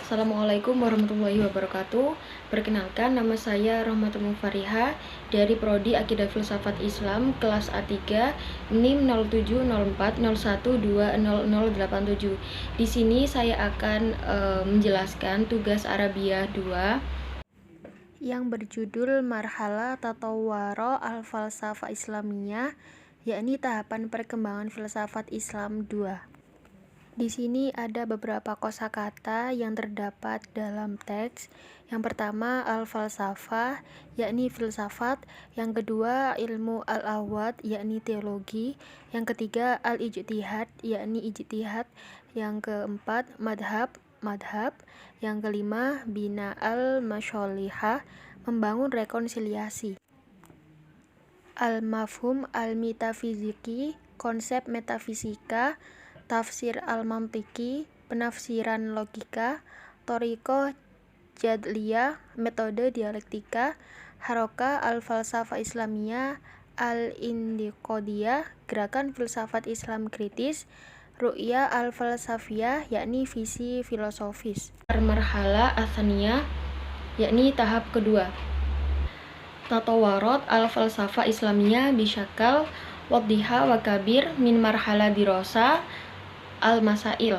Assalamualaikum warahmatullahi wabarakatuh. Perkenalkan, nama saya Rahmatul Mufariha dari Prodi Akidah Filsafat Islam kelas A3 NIM 070401200087. Di sini saya akan menjelaskan tugas Arabiyah 2 yang berjudul Marhala Tatawwara Al-Falsafah Islamiyah, yakni tahapan perkembangan filsafat Islam 2. Di sini ada beberapa kosakata yang terdapat dalam teks. Yang pertama al-falsafah, yakni filsafat. Yang kedua ilmu al-awad, yakni teologi. Yang ketiga al-ijtihad, yakni ijtihad. Yang keempat madhab. Yang kelima bina al-masholihah, membangun rekonsiliasi. Al-mafhum al-metafiziki, konsep metafisika. Tafsir al-mantiki, penafsiran logika. Thoriqah jadliyah, metode dialektika. Haroka al-falsafah islamiyah al-indiqodiyah, gerakan filsafat Islam kritis. Ru'ya al-falsafiyah, yakni visi filosofis. Marhala atsaniyah, yakni tahap kedua. Tatawarat al-falsafah islamiyah bisyakal waddiha wa kabir min marhala dirosa al-masail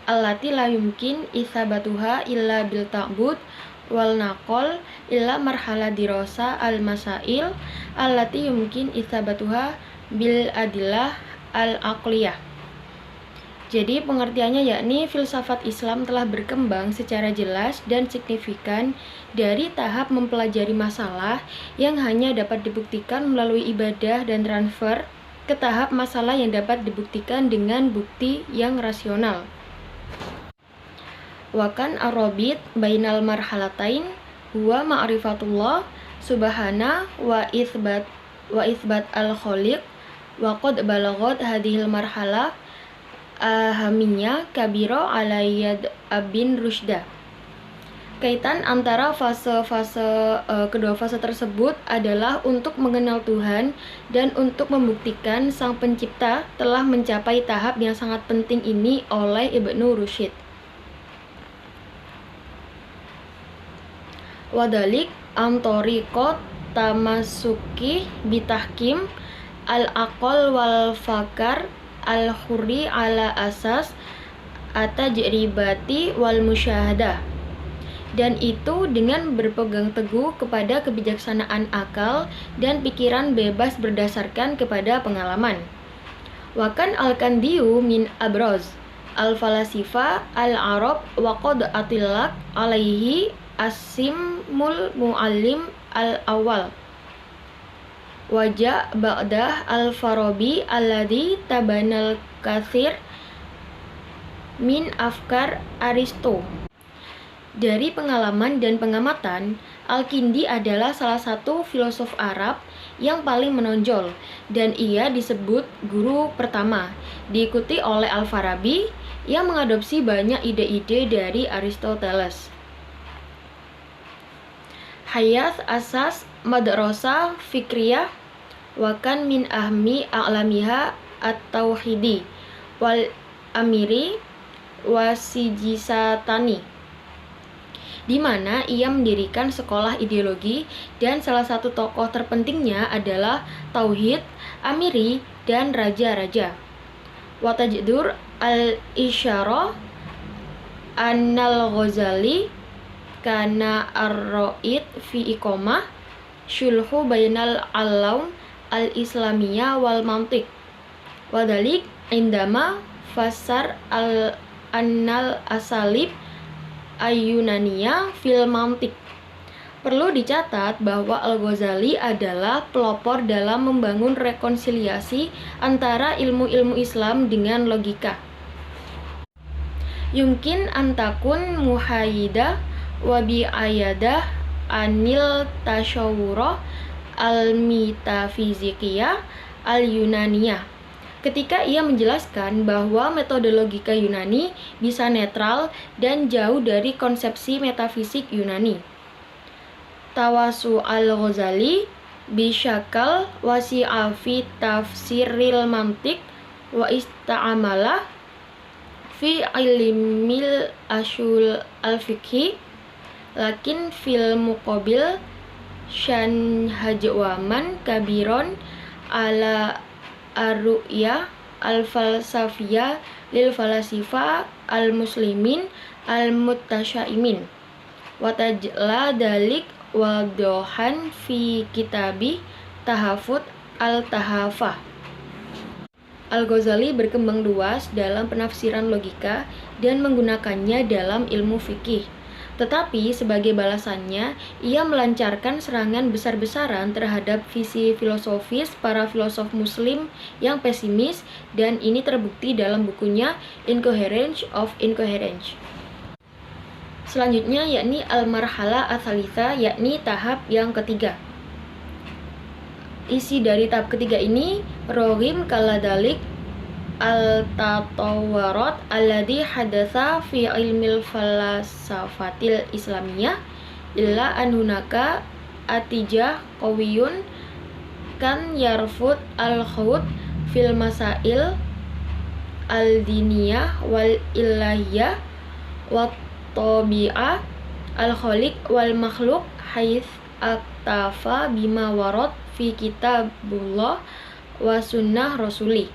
allati la yumkin isabatuha illa bil ta'bud wal naqol illa marhala dirosa al-masail allati yumkin isabatuha bil adillah al-aqliyah. Jadi pengertiannya yakni filsafat Islam telah berkembang secara jelas dan signifikan dari tahap mempelajari masalah yang hanya dapat dibuktikan melalui ibadah dan transfer ke tahap masalah yang dapat dibuktikan dengan bukti yang rasional. Wakan arobit bainal marhalatain huwa ma'rifatullah subhana wa isbat al-khaliq wa qad balagot hadhil marhalah ahamiyah kabiro ala yad abin rusydah. Kaitan antara kedua fase tersebut adalah untuk mengenal Tuhan dan untuk membuktikan Sang Pencipta telah mencapai tahap yang sangat penting ini oleh Ibnu Rusyd. Wadalik amtoriqot tamasuki bitahkim al-aqol wal fakar al-hurri ala asas at-tajribati wal musyahadah. Dan itu dengan berpegang teguh kepada kebijaksanaan akal dan pikiran bebas berdasarkan kepada pengalaman. Wakan al-kandiyu min abroz al-falasifa al-arab wa qad atilak alaihi asimul muallim al-awal wajah ba'dah al-farabi alladhi tabanal kathir min afkar Aristo. Dari pengalaman dan pengamatan, Al-Kindi adalah salah satu filosof Arab yang paling menonjol dan ia disebut guru pertama, diikuti oleh Al-Farabi yang mengadopsi banyak ide-ide dari Aristoteles. Hayat asas madrasah fikriyah wakan min ahmi a'lamiha at-tauhidi wal amiri wasijisatani, di mana ia mendirikan sekolah ideologi dan salah satu tokoh terpentingnya adalah Tauhid, Amiri, dan Raja-Raja. Watajdur al-isyarah An-Ghazali kana ar-ra'id fi iqamah syulhu bainal alaum al-islamiyah wal mantiq. Wadalik indama fasar al-annal asalib Ayunania fil mantiq. Perlu dicatat bahwa Al-Ghazali adalah pelopor dalam membangun rekonsiliasi antara ilmu-ilmu Islam dengan logika. Yumkin antakun muhayyidah wa bi'ayadah anil tasyawurah al-metafizikiyah al-yunaniyah. Ketika ia menjelaskan bahwa metode logika Yunani bisa netral dan jauh dari konsepsi metafisik Yunani. Tawasu al-Ghazali bisyakal wasi'a fi tafsiril mantiq wa ista'amalah fi ilmil asul al-fiqhi, lakin fil muqabil syan hajwaman kabiron ala ar-ru'ya al-falsafiyah lil falasifa al-muslimin al-muttasyaimin wa tajla dalik wadohan fi kitabi tahafut al-tahafah. Al-Ghazali berkembang luas dalam penafsiran logika dan menggunakannya dalam ilmu fikih. Tetapi sebagai balasannya, ia melancarkan serangan besar-besaran terhadap visi filosofis para filosof muslim yang pesimis, dan ini terbukti dalam bukunya Incoherence of Incoherence. Selanjutnya yakni al-marhala ats-tsalitsah, yakni tahap yang ketiga. Isi dari tahap ketiga ini rohim kaladalik al-tatawwarat alladhi hadatsa fi ilmil falasafatil islamiyah illa an hunaka atijah qawiyun kan yarfud al-khawd fil masail al-diniyah wal ilahiyah wa tabi'ah al-khaliq wal makhluk haits aktafa bima warad fi kitabullah wa sunnah rasuli.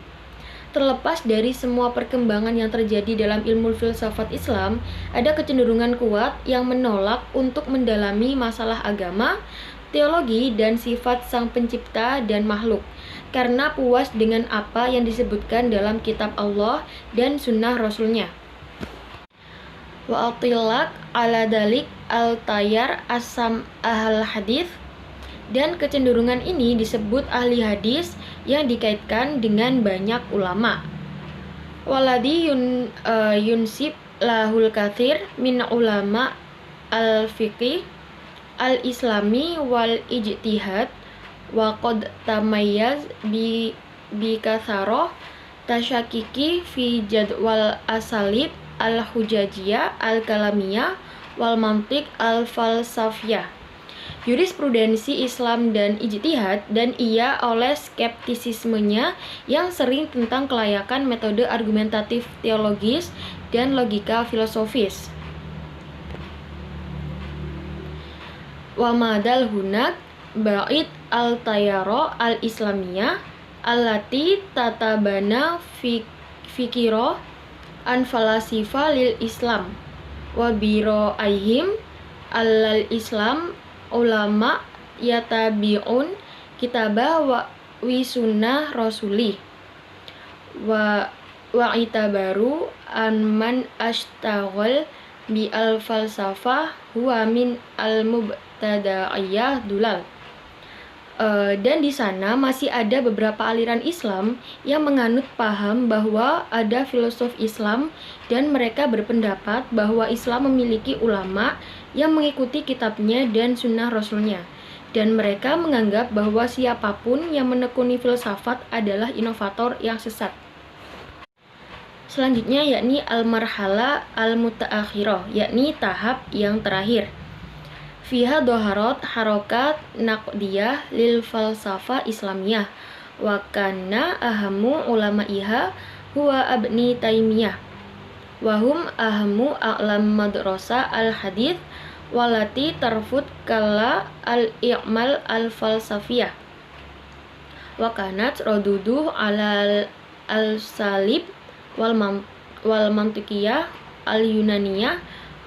Terlepas dari semua perkembangan yang terjadi dalam ilmu filsafat Islam, ada kecenderungan kuat yang menolak untuk mendalami masalah agama, teologi, dan sifat sang pencipta dan makhluk, karena puas dengan apa yang disebutkan dalam kitab Allah dan sunnah Rasulnya. Wa atilak ala dalik al-tayar asam ahal hadith, dan kecenderungan ini disebut ahli hadis yang dikaitkan dengan banyak ulama. Waladi yunsib lahul kathir min ulama al-fiqih al-islami wal ijtihad wa qad tamayyaz bi katharoh tasyakiki fi jadwal asalib al-hujajiyah al-kalamiyah wal mantiq al-falsafiyah, jurisprudensi Islam dan ijtihad, dan ia oleh skeptisismenya yang sering tentang kelayakan metode argumentatif teologis dan logika filosofis. Wa madal hunak ba'id al-tayaro al-islamiyah allati tatabana fikiro an falasifa lil Islam wa biro aihim al-Islam ulama yatabi'un kitabah wa wisunnah rasuli wa itabaru an man ashtaghal bi al-falsafah huwa min al-mubtada'iyah dulal. Dan di sana masih ada beberapa aliran Islam yang menganut paham bahwa ada filosof Islam, dan mereka berpendapat bahwa Islam memiliki ulama yang mengikuti kitabnya dan sunnah rasulnya, dan mereka menganggap bahwa siapapun yang menekuni filsafat adalah inovator yang sesat. Selanjutnya yakni al-marhala al-mutaakhirah, yakni tahap yang terakhir. Fiha doharot harokat naqdiyah lil falsafah islamiyah wa kana ahamu ulama'iha huwa abni taimiyah wahum ahamu a'lam madrasah al-hadith walati tarfud kala al-i'mal al-falsafiyah wa kanat raduduh ala al-salib wal mantiqiyah al-yunaniyah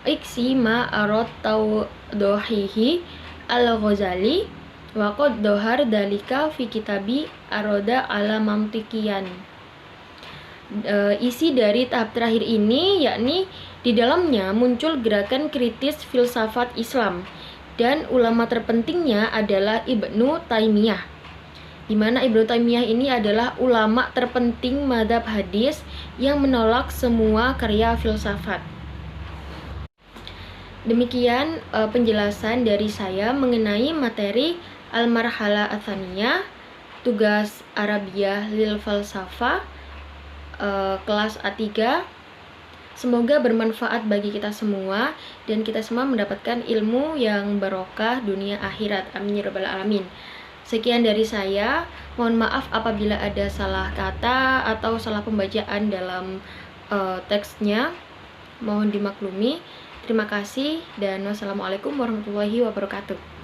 iksi ma arot tawdohihi al-Ghazali wa qad dohar dalika fi kitabi aroda ala mantiqiyan. Isi dari tahap terakhir ini yakni di dalamnya muncul gerakan kritis filsafat Islam, dan ulama terpentingnya adalah Ibnu Taimiyah, di mana Ibnu Taimiyah ini adalah ulama terpenting mazhab hadis yang menolak semua karya filsafat. Demikian penjelasan dari saya mengenai materi Al-Marhala Ats-Tsaniyah, tugas Arabiyah lil Falsafah, kelas A3. Semoga bermanfaat bagi kita semua dan kita semua mendapatkan ilmu yang barokah dunia akhirat. Amin ya rabbal alamin. Sekian dari saya. Mohon maaf apabila ada salah kata atau salah pembacaan dalam teksnya. Mohon dimaklumi. Terima kasih dan wassalamualaikum warahmatullahi wabarakatuh.